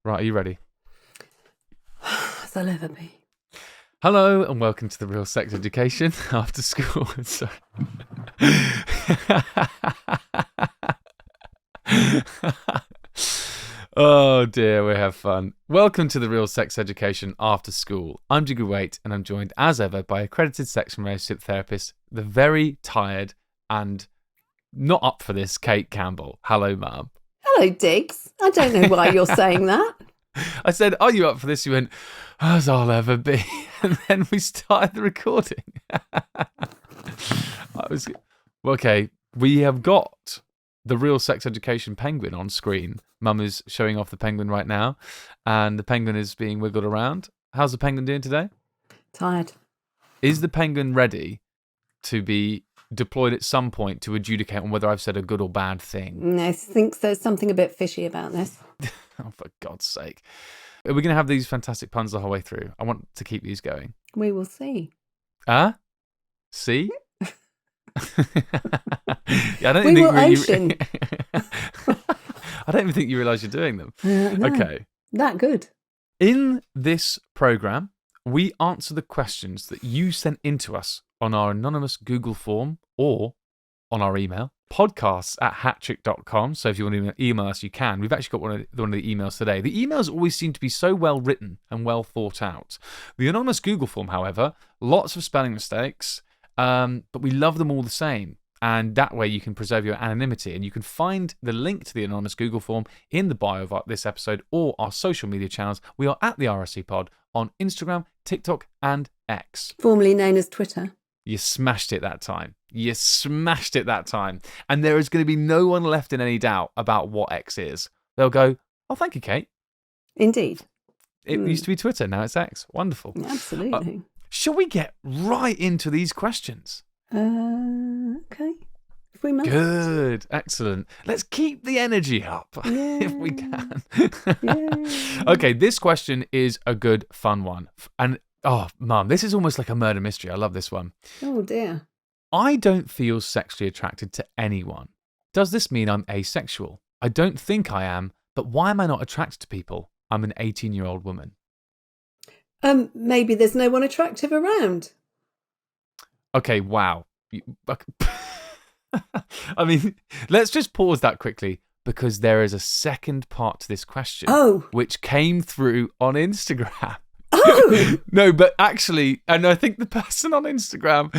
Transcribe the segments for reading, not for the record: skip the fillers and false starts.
Right, are you ready? As I'll ever be. Hello and welcome to the Real Sex Education After School. Sorry. Oh dear, we have fun. Welcome to the Real Sex Education After School. I'm Diggory and I'm joined as ever by accredited sex and relationship therapist, the very tired and not up for this, Cate Campbell. Hello, Mum. Hello, Diggs. I don't know why you're saying that. I said, are you up for this? You went, as I'll ever be. And then we started the recording. Okay, we have got the Real Sex Education penguin on screen. Mum is showing off the penguin right now, and the penguin is being wiggled around. How's the penguin doing today? Tired. Is the penguin ready to be deployed at some point to adjudicate on whether I've said a good or bad thing? I think there's something a bit fishy about this. Oh, for God's sake. Are we going to have these fantastic puns the whole way through? I want to keep these going. We will see. See? Yeah, I don't We think will ocean. I don't even think you realise you're doing them. No, Okay. that good. In this programme, we answer the questions that you sent into us on our anonymous Google form or on our email, podcasts@hattrick.com. So if you want to email us, you can. We've actually got one of the emails today. The emails always seem to be so well written and well thought out. The anonymous Google form, however, lots of spelling mistakes, but we love them all the same. And that way you can preserve your anonymity. And you can find the link to the anonymous Google form in the bio of this episode or our social media channels. We are at the RSC Pod on Instagram, TikTok, and X. Formerly known as Twitter. You smashed it that time. And there is going to be no one left in any doubt about what X is. They'll go, oh, thank you, Kate. Indeed. It used to be Twitter. Now it's X. Wonderful. Absolutely. Shall we get right into these questions? Okay. If we must. Good. Excellent. Let's keep the energy up if we can. Okay, this question is a good, fun one. And, oh, Mum, this is almost like a murder mystery. I love this one. Oh, dear. I don't feel sexually attracted to anyone. Does this mean I'm asexual? I don't think I am, but why am I not attracted to people? I'm an 18-year-old woman. Maybe there's no one attractive around. Okay, wow. I mean, let's just pause that quickly because there is a second part to this question which came through on Instagram. Oh! No, but actually, and I think the person on Instagram,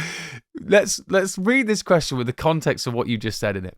let's read this question with the context of what you just said in it.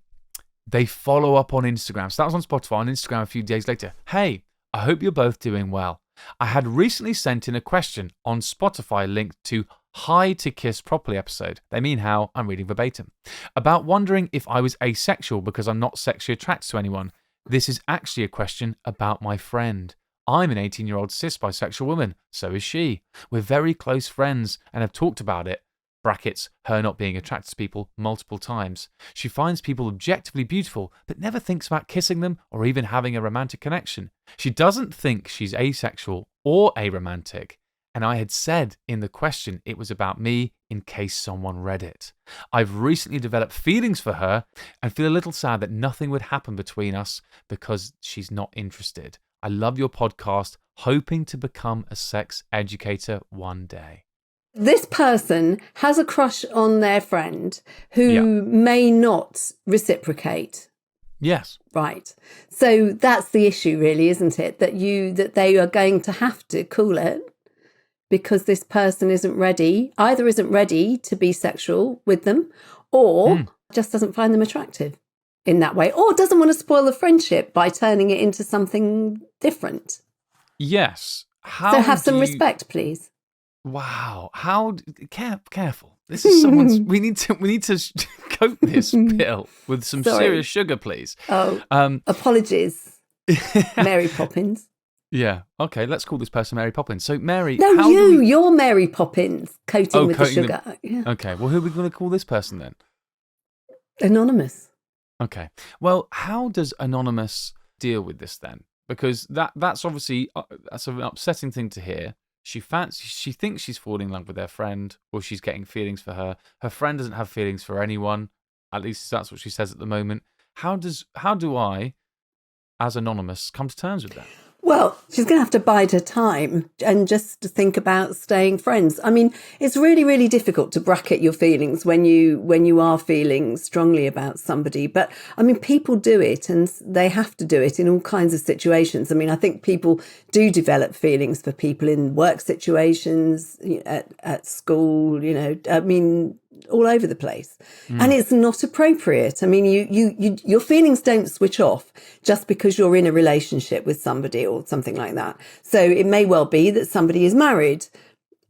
They follow up on Instagram. So that was on Spotify, on Instagram a few days later. Hey, I hope you're both doing well. I had recently sent in a question on Spotify linked to Hi to Kiss Properly episode. They mean how, I'm reading verbatim. About wondering if I was asexual because I'm not sexually attracted to anyone. This is actually a question about my friend. I'm an 18-year-old cis bisexual woman. So is she. We're very close friends and have talked about it. Brackets, her not being attracted to people multiple times. She finds people objectively beautiful, but never thinks about kissing them or even having a romantic connection. She doesn't think she's asexual or aromantic. And I had said in the question it was about me in case someone read it. I've recently developed feelings for her and feel a little sad that nothing would happen between us because she's not interested. I love your podcast, hoping to become a sex educator one day. This person has a crush on their friend who may not reciprocate. Yes. Right. So that's the issue really, isn't it? That they are going to have to cool it because this person isn't ready to be sexual with them or just doesn't find them attractive in that way or doesn't want to spoil the friendship by turning it into something different. Yes. So have some respect, please. Wow. Careful. This is someone's. we need to coat this pill with some serious sugar, please. Oh, apologies, Mary Poppins. Yeah. Okay. Let's call this person Mary Poppins. So, Mary. No, you're Mary Poppins, coating with the sugar. Yeah. Okay. Well, who are we going to call this person then? Anonymous. Okay. Well, how does Anonymous deal with this then? Because that's obviously that's an upsetting thing to hear. She thinks she's falling in love with their friend, or she's getting feelings for her. Her friend doesn't have feelings for anyone. At least that's what she says at the moment. How do I, as Anonymous, come to terms with that? Well, she's going to have to bide her time and just think about staying friends. I mean, it's really, really difficult to bracket your feelings when you are feeling strongly about somebody. But I mean, people do it, and they have to do it in all kinds of situations. I mean, I think people do develop feelings for people in work situations, at school, I mean, all over the place. And it's not appropriate. I mean, your feelings don't switch off just because you're in a relationship with somebody or something like that. So it may well be that somebody is married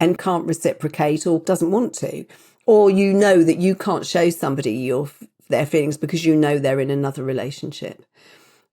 and can't reciprocate or doesn't want to, or that you can't show somebody their feelings because they're in another relationship.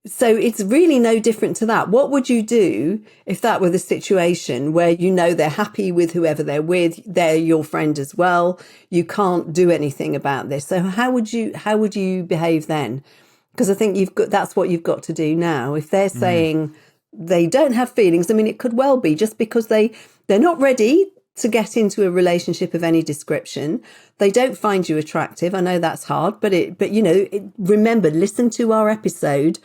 So it's really no different to that. What would you do if that were the situation where they're happy with whoever they're with, they're your friend as well, you can't do anything about this? So how would you behave then? Because I think that's what you've got to do now. If they're saying they don't have feelings, I mean, it could well be just because they're not ready to get into a relationship of any description. They don't find you attractive. I know that's hard, but remember, listen to our episode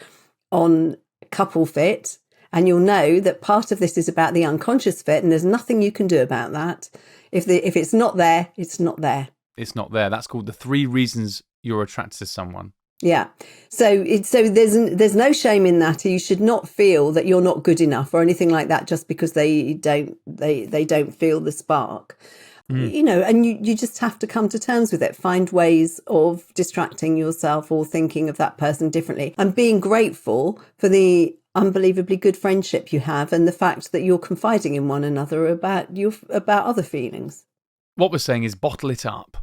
on couple fit, and you'll know that part of this is about the unconscious fit, and there's nothing you can do about that. If it's not there, it's not there. It's not there. That's called the 3 reasons you're attracted to someone. Yeah. So there's no shame in that. You should not feel that you're not good enough or anything like that just because they don't feel the spark. And you just have to come to terms with it. Find ways of distracting yourself or thinking of that person differently, and being grateful for the unbelievably good friendship you have and the fact that you're confiding in one another about other feelings. What we're saying is bottle it up.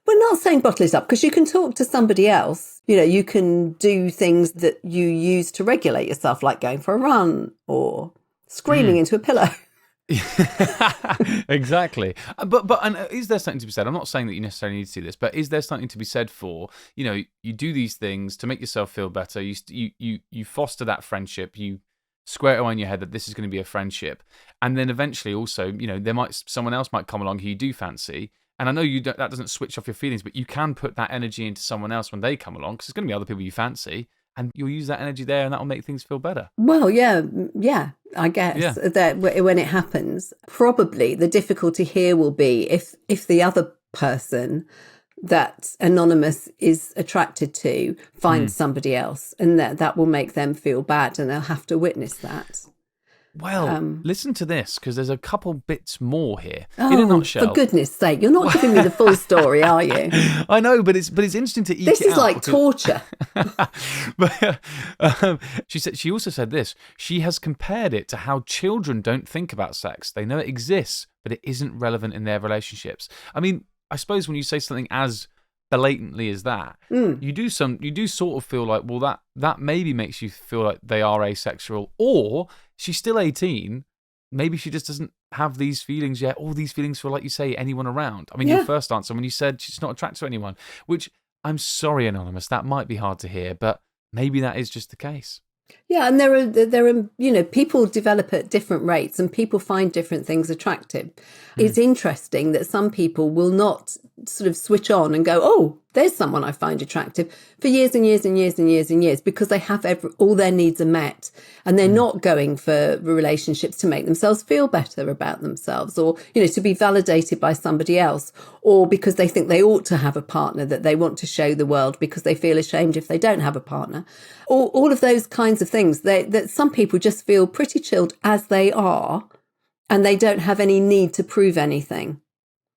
We're not saying bottle it up, because you can talk to somebody else. You can do things that you use to regulate yourself, like going for a run or screaming into a pillow. Exactly. But is there something to be said? I'm not saying that you necessarily need to do this, but is there something to be said for, you do these things to make yourself feel better. You foster that friendship. You square it away in your head that this is going to be a friendship, and then eventually also, someone else might come along who you do fancy. And I know that doesn't switch off your feelings, but you can put that energy into someone else when they come along, because there's going to be other people you fancy. And you'll use that energy there, and that will make things feel better. Well, yeah, I guess that when it happens, probably the difficulty here will be if the other person that Anonymous is attracted to finds somebody else, and that will make them feel bad, and they'll have to witness that. Well, listen to this, because there's a couple bits more here. In a nutshell, for goodness sake, you're not giving me the full story, are you? I know, but it's interesting to eke this it out. This is like torture. But she also said this. She has compared it to how children don't think about sex. They know it exists, but it isn't relevant in their relationships. I mean, I suppose when you say something as blatantly as that, you do sort of feel like, well, that maybe makes you feel like they are asexual, or she's still 18. Maybe she just doesn't have these feelings yet, or these feelings for, like you say, anyone around. I mean, your first answer when you said she's not attracted to anyone, which I'm sorry, Anonymous, that might be hard to hear, but maybe that is just the case. Yeah, and there are people develop at different rates, and people find different things attractive. It's interesting that some people will not sort of switch on and go, oh, there's someone I find attractive, for years and years and years and years and years, because they have all their needs are met, and they're not going for relationships to make themselves feel better about themselves, or, to be validated by somebody else, or because they think they ought to have a partner that they want to show the world because they feel ashamed if they don't have a partner. All of those kinds of things, that some people just feel pretty chilled as they are, and they don't have any need to prove anything.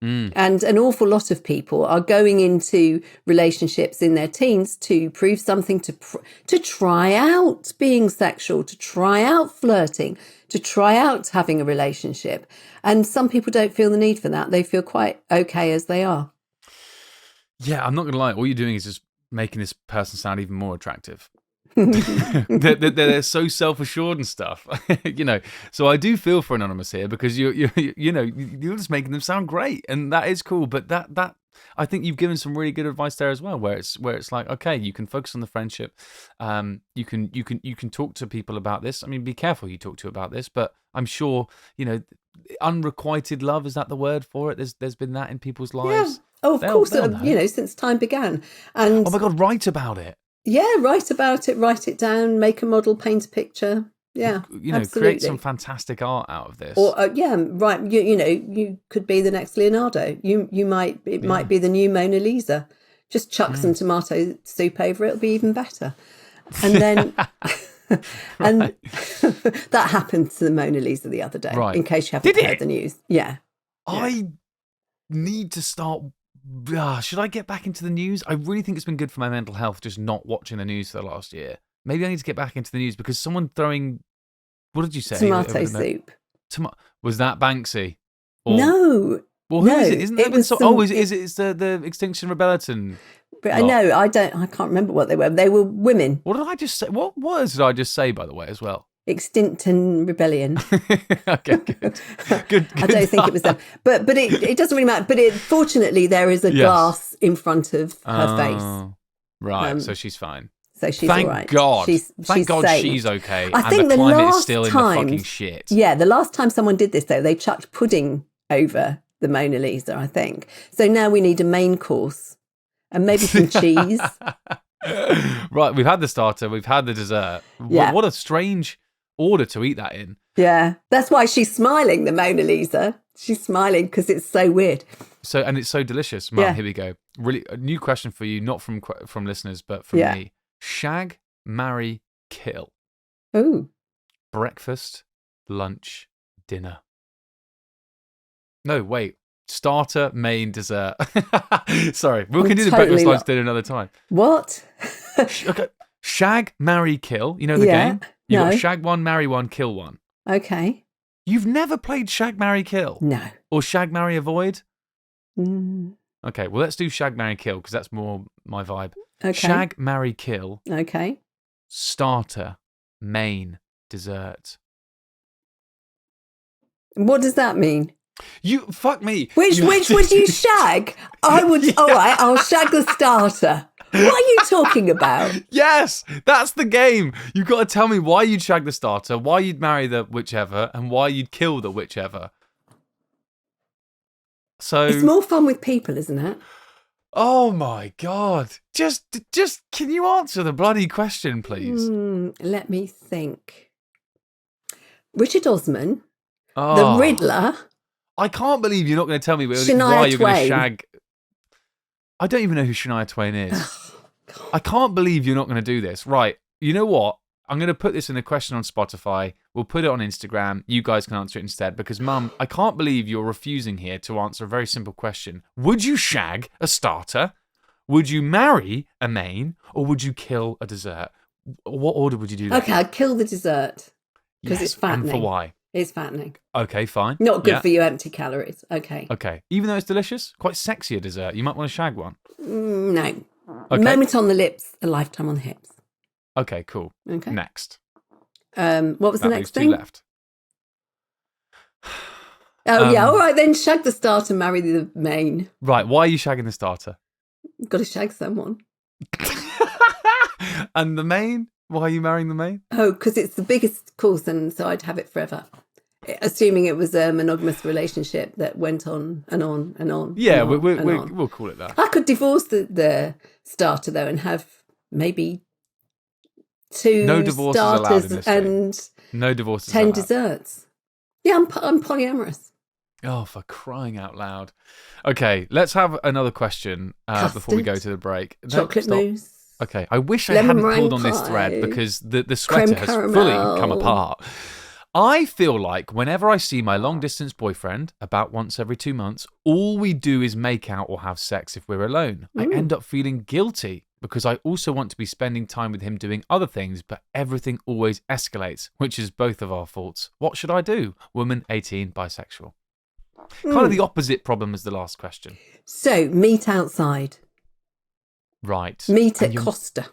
And an awful lot of people are going into relationships in their teens to prove something, to try out being sexual, to try out flirting, to try out having a relationship. And some people don't feel the need for that. They feel quite okay as they are. Yeah, I'm not going to lie. All you're doing is just making this person sound even more attractive. they're so self-assured and stuff, So I do feel for Anonymous here, because you're just making them sound great, and that is cool. But that I think you've given some really good advice there as well, where it's like, okay, you can focus on the friendship. You can talk to people about this. I mean, be careful who you talk to about this, but I'm sure unrequited love, is that the word for it? There's been that in people's lives. Yeah. Oh, of course, since time began. And oh my God, write about it. Yeah, write about it, write it down, make a model, paint a picture. Yeah, create some fantastic art out of this. Or right. You could be the next Leonardo. You might be the new Mona Lisa. Just chuck some tomato soup over it; it'll be even better. And then, and that happened to the Mona Lisa the other day. Right. In case you haven't heard the news, yeah. I need to start. Should I get back into the news? I really think it's been good for my mental health just not watching the news for the last year. Maybe I need to get back into the news because someone throwing, what did you say? Tomato soup. Was that Banksy? No. Well, who is it? Isn't that been so? It's the Extinction Rebellion. But I know, I can't remember what they were. They were women. What did I just say? What words did I just say, by the way, as well? Extinct and Rebellion. Okay, good. Good. I don't think it was them. But it doesn't really matter. But fortunately, there is a glass in front of her face. Right, so she's fine. So she's all right. Thank God. She's God saved. she's okay. I think the the climate last is still time, in the fucking shit. Yeah, the last time someone did this, though, they chucked pudding over the Mona Lisa, I think. So now we need a main course and maybe some cheese. Right, we've had the starter, we've had the dessert. Yeah. What a strange order to eat that in. Yeah, that's why she's smiling, the Mona Lisa. She's smiling because it's so weird. And it's so delicious. Here we go. Really, a new question for you, not from listeners, but from me. Shag, marry, kill. Ooh. Breakfast, lunch, dinner. No, wait. Starter, main, dessert. Sorry, we can do the breakfast, lunch, dinner another time. What? Okay. Shag, marry, kill. You know the game? You got shag one, marry one, kill one. Okay. You've never played shag, marry, kill? No. Or shag, marry, avoid? Mm. Okay, well, let's do shag, marry, kill because that's more my vibe. Okay. Shag, marry, kill. Okay. Starter, main, dessert. What does that mean? You fuck me. Which would you shag? I would. All right, I'll shag the starter. What are you talking about? Yes, that's the game. You've got to tell me why you'd shag the starter, why you'd marry the whichever, and why you'd kill the whichever. So it's more fun with people, isn't it? Oh my God. Just can you answer the bloody question, please? Let me think. Richard Osman, the Riddler. I can't believe you're not going to tell me why you're going to shag. I don't even know who Shania Twain is. I can't believe you're not going to do this. Right. You know what? I'm going to put this in a question on Spotify. We'll put it on Instagram. You guys can answer it instead because, Mum, I can't believe you're refusing here to answer a very simple question. Would you shag a starter? Would you marry a main? Or would you kill a dessert? What order would you do that? Okay, I'd kill the dessert because it's fattening. And for why? It's fattening. Okay, fine. Not good for you, empty calories. Okay. Okay. Even though it's delicious, quite sexy a dessert. You might want to shag one. No. Okay. Moment on the lips, a lifetime on the hips. Okay, cool. Okay. Next. What was the next thing? Two left. Yeah. All right, then shag the starter, marry the main. Right. Why are you shagging the starter? Got to shag someone. And the main? Why are you marrying the main? Oh, because it's the biggest course, and so I'd have it forever. Assuming it was a monogamous relationship that went on and on and on. Yeah, and on we'll call it that. I could divorce the starter though, and have maybe two starters and no divorces 10 desserts. Yeah, I'm polyamorous. Oh, for crying out loud! Okay, let's have another question before we go to the break. Chocolate mousse. Okay, I wish I hadn't pulled on this thread because the sweater has fully come apart. I feel like whenever I see my long-distance boyfriend, about once every 2 months, all we do is make out or have sex if we're alone. I end up feeling guilty because I also want to be spending time with him doing other things, but everything always escalates, which is both of our faults. What should I do? Woman, 18, bisexual. Kind of the opposite problem as the last question. So, meet outside. Right. Meet at Costa,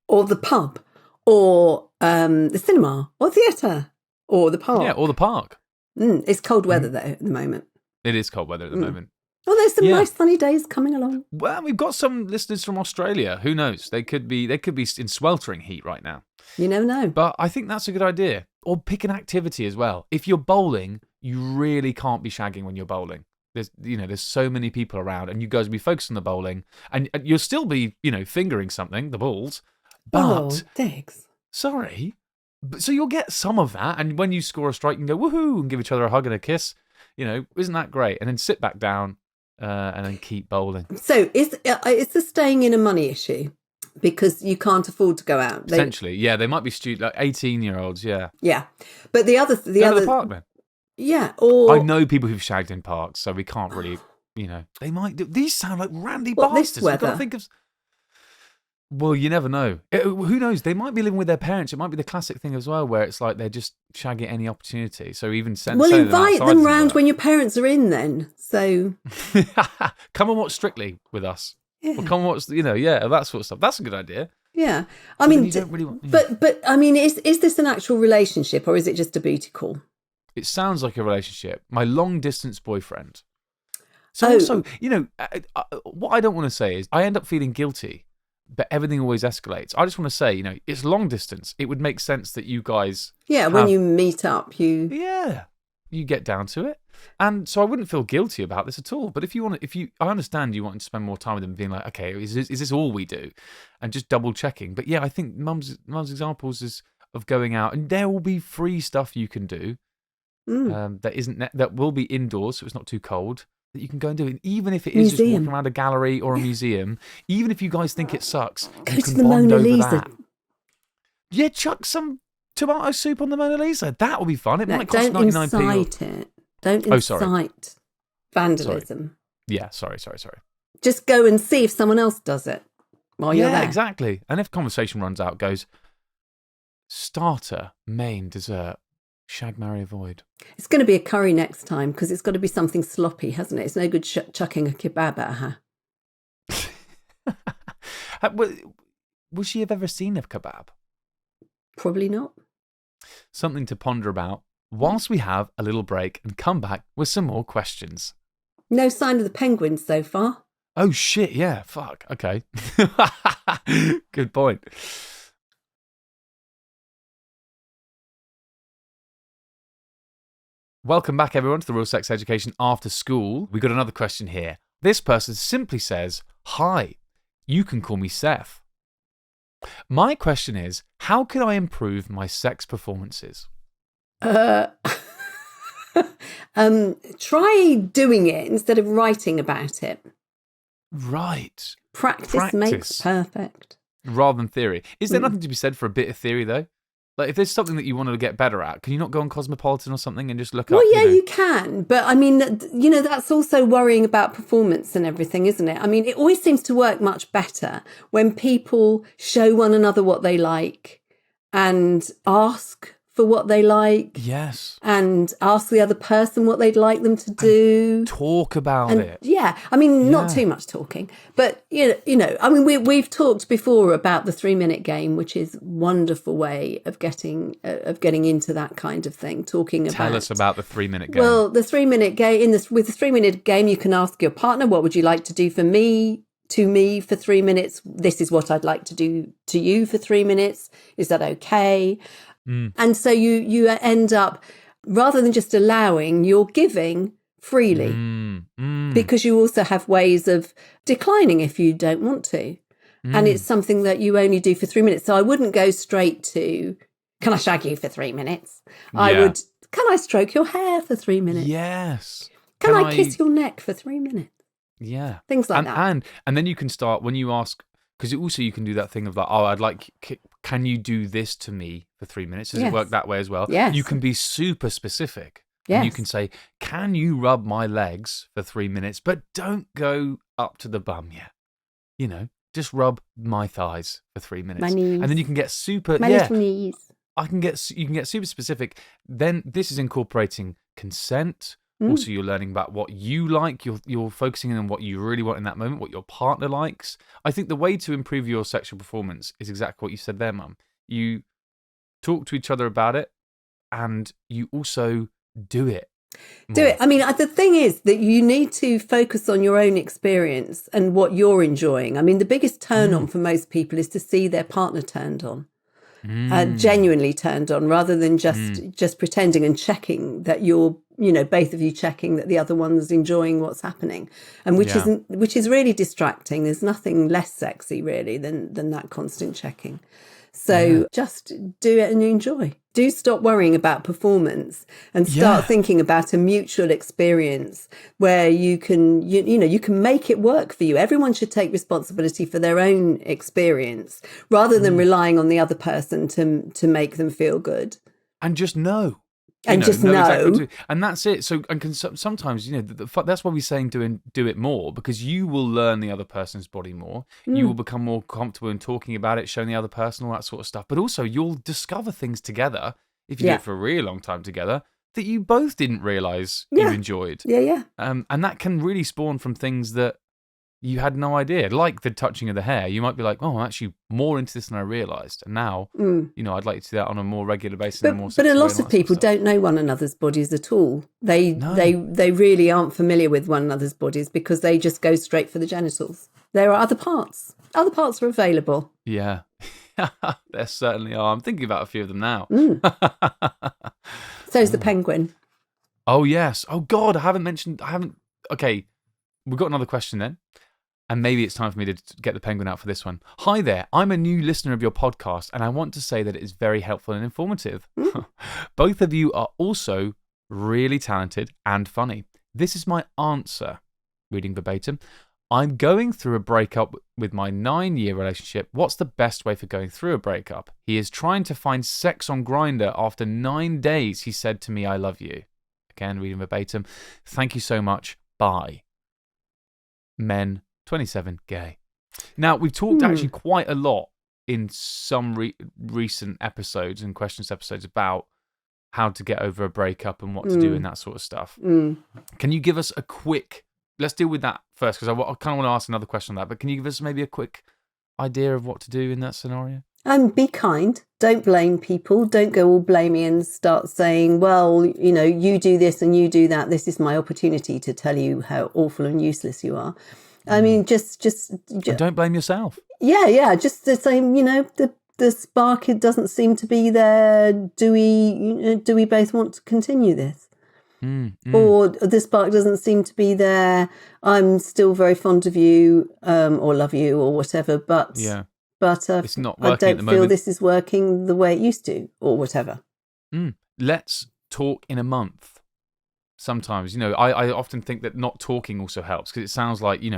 or the pub, or the cinema, or theatre, or the park. Yeah, or the park. It's cold weather, though, at the moment. It is cold weather at the moment. Oh, there's some nice sunny days coming along. Well, we've got some listeners from Australia. Who knows? They could be in sweltering heat right now. You never know. But I think that's a good idea. Or pick an activity as well. If you're bowling, you really can't be shagging when you're bowling. There's so many people around, and you guys will be focused on the bowling, and you'll still be, fingering something, the balls. But thanks. Sorry, So you'll get some of that, and when you score a strike, you can go woohoo and give each other a hug and a kiss. Isn't that great? And then sit back down and then keep bowling. So is the staying in a money issue because you can't afford to go out? Essentially, yeah, they might be like 18-year-olds, yeah. Yeah, but the other Go to the park, then. Yeah, or I know people who've shagged in parks, so we can't really, they might do. These sound like randy bastards. We've got to think of. Well, you never know. Who knows? They might be living with their parents. It might be the classic thing as well, where it's like they're just shagging any opportunity. So even invite them round when your parents are in. Then so come and watch Strictly with us. Yeah. Or come and watch, that sort of stuff. That's a good idea. Yeah, I mean, you don't really want, but I mean, is this an actual relationship or is it just a booty call? It sounds like a relationship. My long distance boyfriend. So also, what I don't want to say is I end up feeling guilty. But everything always escalates. I just want to say, it's long distance. It would make sense that you guys... Yeah, when you meet up, Yeah, you get down to it. And so I wouldn't feel guilty about this at all. But I understand you wanting to spend more time with them being like, okay, is this all we do? And just double checking. But yeah, I think Mum's examples is of going out, and there will be free stuff you can do that will be indoors, so it's not too cold. That you can go and do it, even if it is just walking around a gallery or a museum. Even if you guys think it sucks, go you to can the bond Mona over Lisa. that. Yeah, chuck some tomato soup on the Mona Lisa. That will be fun. It might cost 99p. Don't incite vandalism. Yeah, sorry. Just go and see if someone else does it while you're there. Yeah, exactly. And if conversation runs out, goes starter, main, dessert. Shag, marry, avoid. It's going to be a curry next time because it's got to be something sloppy, hasn't it? It's no good chucking a kebab at her. Would she have ever seen a kebab? Probably not. Something to ponder about whilst we have a little break and come back with some more questions. No sign of the penguins so far. Oh, shit, yeah, fuck, okay. Good point. Welcome back, everyone, to the Real Sex Education After School. We got another question here. This person simply says, "Hi, you can call me Seth. My question is, how can I improve my sex performances?" Try doing it instead of writing about it. Right. Practice makes perfect. Rather than theory. Is there nothing to be said for a bit of theory, though? Like, if there's something that you want to get better at, can you not go on Cosmopolitan or something and just look up? Well, yeah, you can. But, I mean, that's also worrying about performance and everything, isn't it? I mean, it always seems to work much better when people show one another what they like and ask for what they like. Yes. And ask the other person what they'd like them to do. And talk about it. Yeah. I mean, not too much talking. But, I mean, we've talked before about the 3-minute game, which is a wonderful way of getting into that kind of thing. Tell us about the 3-minute game. Well, the 3-minute game, with the 3-minute game, you can ask your partner, what would you like to do for me? To me for 3 minutes? This is what I'd like to do to you for 3 minutes. Is that okay? And so you end up, rather than just allowing, you're giving freely because you also have ways of declining if you don't want to. And it's something that you only do for 3 minutes. So I wouldn't go straight to, can I shag you for 3 minutes? I would, can I stroke your hair for 3 minutes? Yes. Can I kiss your neck for 3 minutes? Yeah. Things like that. And then you can start, when you ask, because also you can do that thing of like, can you do this to me for 3 minutes? Does it work that way as well? Yes. You can be super specific. Yes. And you can say, can you rub my legs for 3 minutes? But don't go up to the bum yet. Just rub my thighs for 3 minutes. My knees. And then you can get super... My little knees. You can get super specific. Then this is incorporating consent. Also, you're learning about what you like. You're focusing on what you really want in that moment, what your partner likes. I think the way to improve your sexual performance is exactly what you said there, Mum. You talk to each other about it, and you also do it. Do it. I mean, the thing is that you need to focus on your own experience and what you're enjoying. I mean, the biggest turn on for most people is to see their partner turned on. Genuinely turned on, rather than just pretending and checking that you're, both of you checking that the other one's enjoying what's happening, and which is really distracting. There's nothing less sexy really than that constant checking. So just do it and enjoy. Do stop worrying about performance and start thinking about a mutual experience where you can, you can make it work for you. Everyone should take responsibility for their own experience rather than relying on the other person to make them feel good. And just know. And just know. Exactly, and that's it. So, and sometimes, that's why we're saying do it more, because you will learn the other person's body more. You will become more comfortable in talking about it, showing the other person all that sort of stuff. But also, you'll discover things together, if you do it for a really long time together, that you both didn't realise you enjoyed. Yeah. And that can really spawn from things that you had no idea, like the touching of the hair. You might be like, oh, I'm actually more into this than I realised. And now, I'd like to do that on a more regular basis. But a lot of people don't know one another's bodies at all. They really aren't familiar with one another's bodies because they just go straight for the genitals. There are other parts. Other parts are available. Yeah, there certainly are. I'm thinking about a few of them now. So's the penguin. Oh, yes. Oh, God, Okay, we've got another question then. And maybe it's time for me to get the penguin out for this one. Hi there, I'm a new listener of your podcast, and I want to say that it is very helpful and informative. Both of you are also really talented and funny. This is my answer. Reading verbatim. I'm going through a breakup with my 9-year relationship. What's the best way for going through a breakup? He is trying to find sex on Grindr. After 9 days, he said to me, I love you. Again, reading verbatim. Thank you so much. Bye. Men. 27, gay. Now, we've talked actually quite a lot in some recent episodes and questions episodes about how to get over a breakup and what to do and that sort of stuff. Can you give us a quick... Let's deal with that first, because I kind of want to ask another question on that, but can you give us maybe a quick idea of what to do in that scenario? Be kind. Don't blame people. Don't go all blamey and start saying, well, you do this and you do that. This is my opportunity to tell you how awful and useless you are. I mean, just and don't blame yourself. Yeah. Just the same, the spark, it doesn't seem to be there. Do we both want to continue this? Or the spark doesn't seem to be there. I'm still very fond of you, or love you, or whatever. But it's not working. I don't feel this is working the way it used to, or whatever. Let's talk in a month. Sometimes, I often think that not talking also helps, because it sounds like, you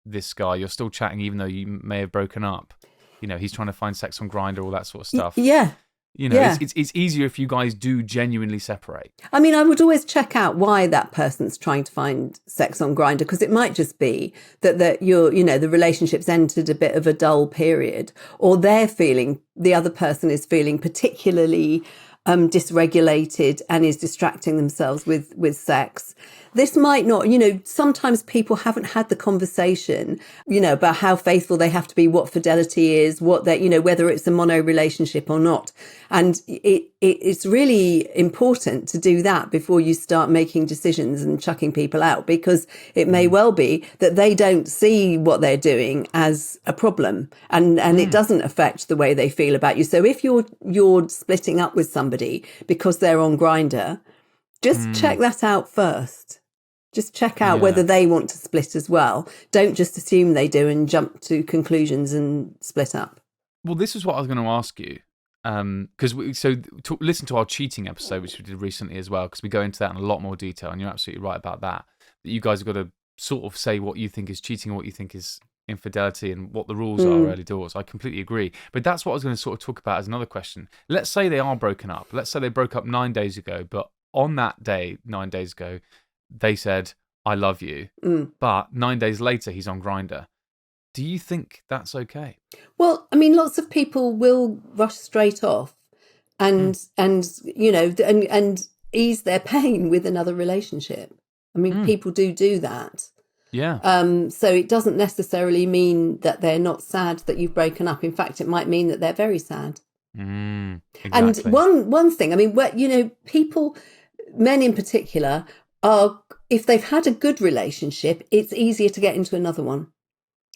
this guy, you're still chatting even though you may have broken up. He's trying to find sex on Grindr, all that sort of stuff. Yeah. It's easier if you guys do genuinely separate. I mean, I would always check out why that person's trying to find sex on Grindr, because it might just be that the relationship's entered a bit of a dull period, or the other person is feeling particularly dysregulated and is distracting themselves with sex. This might not, sometimes people haven't had the conversation, about how faithful they have to be, what fidelity is, what they, whether it's a mono relationship or not. And it's really important to do that before you start making decisions and chucking people out, because it may well be that they don't see what they're doing as a problem, and it doesn't affect the way they feel about you. So if you're splitting up with somebody because they're on Grindr, just check that out first. Just check out whether they want to split as well. Don't just assume they do and jump to conclusions and split up. Well, this is what I was going to ask you. Because listen to our cheating episode, which we did recently as well, because we go into that in a lot more detail, and you're absolutely right about that. That you guys have got to sort of say what you think is cheating and what you think is infidelity and what the rules are early doors. I completely agree. But that's what I was going to sort of talk about as another question. Let's say they are broken up. Let's say they broke up 9 days ago, but on that day, 9 days ago, they said, I love you. But 9 days later, he's on Grindr. Do you think that's okay? Well, I mean, lots of people will rush straight off and ease their pain with another relationship. I mean, people do that. Yeah. So it doesn't necessarily mean that they're not sad that you've broken up. In fact, it might mean that they're very sad. Exactly. And one thing, I mean, people, men in particular, if they've had a good relationship, it's easier to get into another one.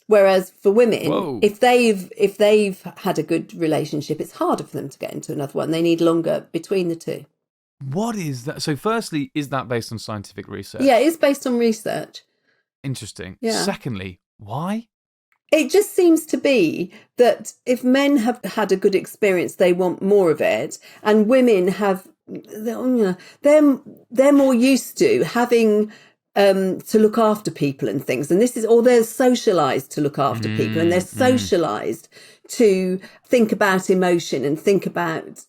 Whereas for women, if they've had a good relationship, it's harder for them to get into another one. They need longer between the two. What is that? So firstly, is that based on scientific research? Yeah, it's based on research. Interesting. Yeah. Secondly, why? It just seems to be that if men have had a good experience, they want more of it, and women have, they're more used to having to look after people and things, and this is, or they're socialized to look after people, and they're socialized to think about emotion and think about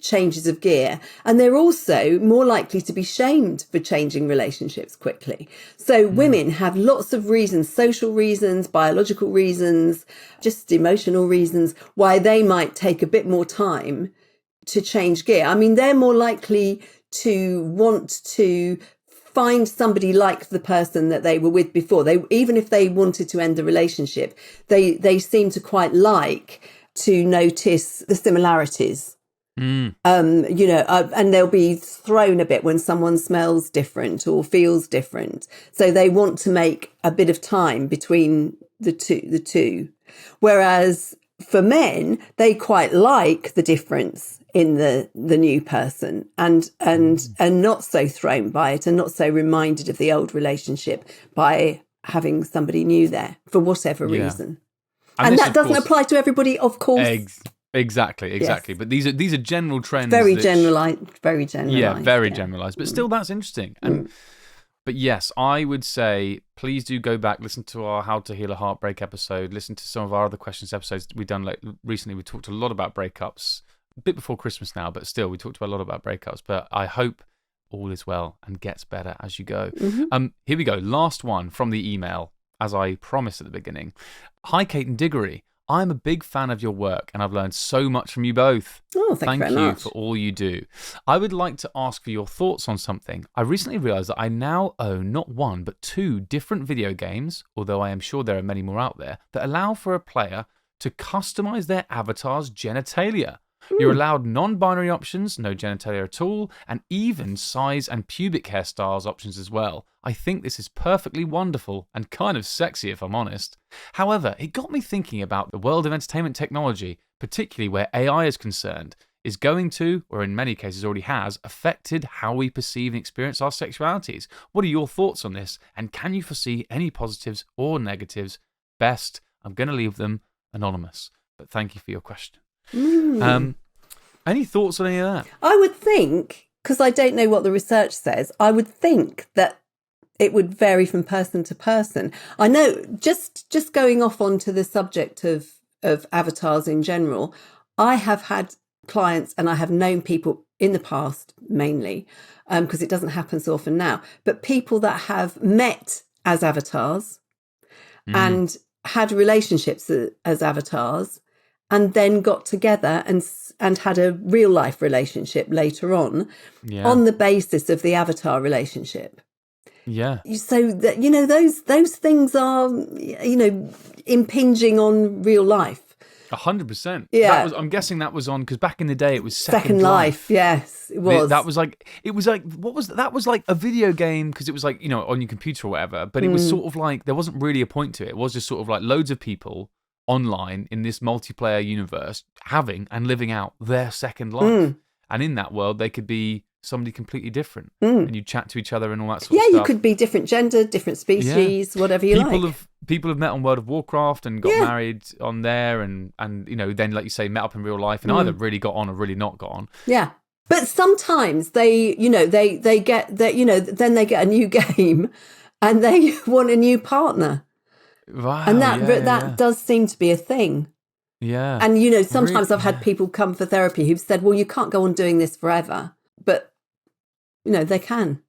changes of gear, and they're also more likely to be shamed for changing relationships quickly. So women have lots of reasons, social reasons, biological reasons, just emotional reasons, why they might take a bit more time to change gear. I mean, they're more likely to want to find somebody like the person that they were with before. They, even if they wanted to end the relationship, they seem to quite like to notice the similarities. And they'll be thrown a bit when someone smells different or feels different. So they want to make a bit of time between the two. Whereas for men, they quite like the difference in the new person and not so thrown by it, and not so reminded of the old relationship by having somebody new there for whatever reason. And that doesn't apply to everybody, of course. Exactly. Yes. But these are general trends. Very generalized. Yeah, very generalized. But still, that's interesting. And but yes, I would say please do go back, listen to our How to Heal a Heartbreak episode, listen to some of our other questions episodes we've done recently. We talked a lot about breakups, a bit before Christmas now, but still we talked a lot about breakups. But I hope all is well and gets better as you go. Here we go. Last one from the email, as I promised at the beginning. Hi, Cate and Diggory. I'm a big fan of your work and I've learned so much from you both. Oh, thank you very much. For all you do. I would like to ask for your thoughts on something. I recently realised that I now own not one but 2 different video games, although I am sure there are many more out there, that allow for a player to customise their avatar's genitalia. You're allowed non-binary options, no genitalia at all, and even size and pubic hairstyles options as well. I think this is perfectly wonderful and kind of sexy if I'm honest. However, it got me thinking about the world of entertainment technology, particularly where AI is concerned, is going to, or in many cases already has, affected how we perceive and experience our sexualities. What are your thoughts on this? And can you foresee any positives or negatives? Best, I'm going to leave them anonymous. But thank you for your question. Any thoughts on any of that? I would think, because I don't know what the research says, I would think that it would vary from person to person. I know, just going off onto the subject of avatars in general, I have had clients and I have known people in the past mainly, because it doesn't happen so often now, but people that have met as avatars and had relationships as avatars, and then got together and had a real life relationship later on the basis of the avatar relationship. Yeah. So that, those things are, impinging on real life. 100%. Yeah. I'm guessing that was on, because back in the day it was Second Life. Yes, it was. That was like what was that? Was like a video game, because it was like, on your computer or whatever, but it was sort of like, there wasn't really a point to it. It was just sort of like loads of people online in this multiplayer universe having and living out their second life. And in that world, they could be somebody completely different. And you chat to each other and all that sort of stuff. Yeah, you could be different gender, different species, whatever you like. People have met on World of Warcraft and got married on there and then, like you say, met up in real life and either really got on or really not got on. Yeah. But sometimes they get that, then they get a new game and they want a new partner. Wow, and that does seem to be a thing. Yeah. And, sometimes I've had people come for therapy who've said, well, you can't go on doing this forever. But, they can,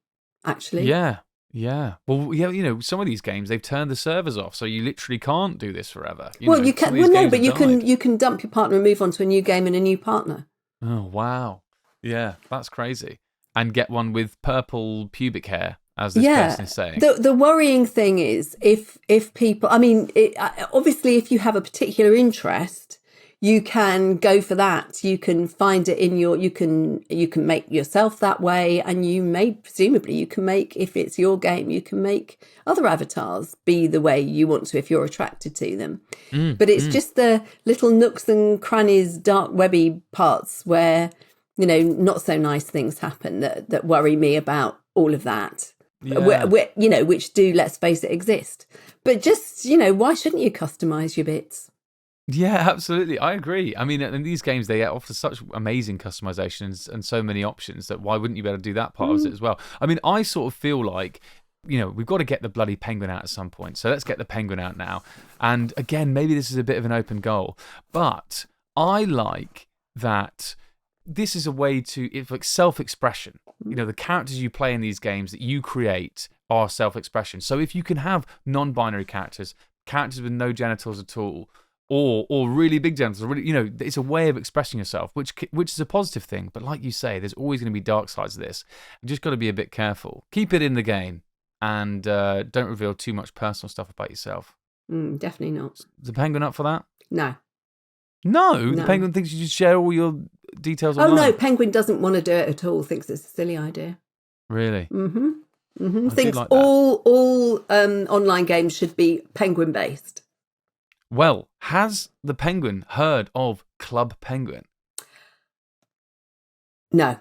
actually. Yeah. Yeah. Well, yeah, some of these games, they've turned the servers off, so you literally can't do this forever. You can. Well, no, but you can dump your partner and move on to a new game and a new partner. Oh, wow. Yeah, that's crazy. And get one with purple pubic hair, as this person is saying. The worrying thing is if people, obviously if you have a particular interest, you can go for that. You can find it in you can make yourself that way, and presumably you can make, if it's your game, you can make other avatars be the way you want to if you're attracted to them. But it's just the little nooks and crannies, dark webby parts where, not so nice things happen that worry me about all of that. Yeah. which do, let's face it, exist. But just, why shouldn't you customize your bits? Yeah, absolutely. I agree. I mean, in these games, they offer such amazing customizations and so many options that why wouldn't you be able to do that part of it as well? I mean, I sort of feel like, we've got to get the bloody penguin out at some point. So let's get the penguin out now. And again, maybe this is a bit of an open goal, but I like that this is a way to, it's like self-expression. The characters you play in these games that you create are self-expression. So if you can have non-binary characters with no genitals at all, or really big genitals, really, it's a way of expressing yourself, which is a positive thing. But like you say, there's always going to be dark sides of this. You just got to be a bit careful. Keep it in the game, and don't reveal too much personal stuff about yourself. Definitely not. Is the penguin up for that? No. No, the penguin thinks you should share all your details online. Oh no, penguin doesn't want to do it at all. Thinks it's a silly idea. Really? Thinks like all online games should be penguin based. Well, has the penguin heard of Club Penguin? No.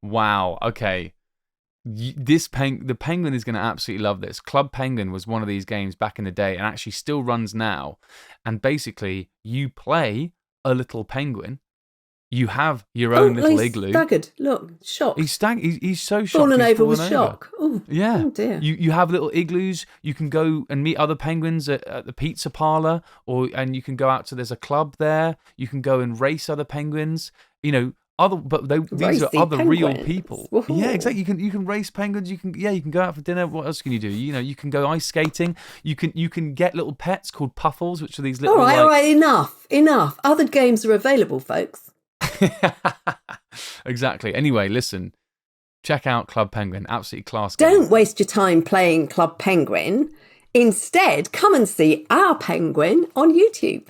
Wow. Okay. The penguin is going to absolutely love this. Club Penguin was one of these games back in the day and actually still runs now. And basically, you play a little penguin. You have your own little igloo. Staggered. Look, shocked. He's so shocked. Fallen over with shock. Oh, yeah. Oh dear. You have little igloos. You can go and meet other penguins at the pizza parlor, and you can go out to, there's a club there. You can go and race other penguins. These are other penguins. Real people. Woohoo. Yeah, exactly. You can race penguins. You can go out for dinner. What else can you do? You can go ice skating. You can get little pets called puffles, which are these little. All right. Enough. Other games are available, folks. Exactly. Anyway, listen. Check out Club Penguin. Absolutely class game. Don't waste your time playing Club Penguin. Instead, come and see our penguin on YouTube.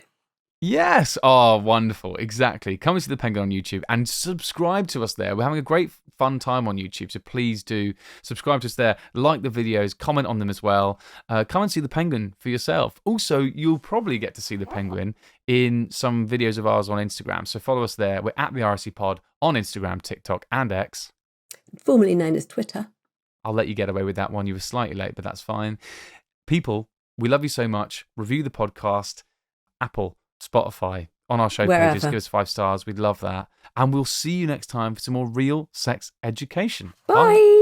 Yes. Oh, wonderful. Exactly. Come and see the penguin on YouTube and subscribe to us there. We're having a great fun time on YouTube, so please do subscribe to us there. Like the videos, comment on them as well. Come and see the penguin for yourself. Also, you'll probably get to see the penguin in some videos of ours on Instagram, so follow us there. We're at the RSC Pod on Instagram, TikTok, and X. Formerly known as Twitter. I'll let you get away with that one. You were slightly late, but that's fine. People, we love you so much. Review the podcast, Apple, Spotify, on our show pages. Give us 5 stars. We'd love that. And we'll see you next time for some more real sex education. Bye.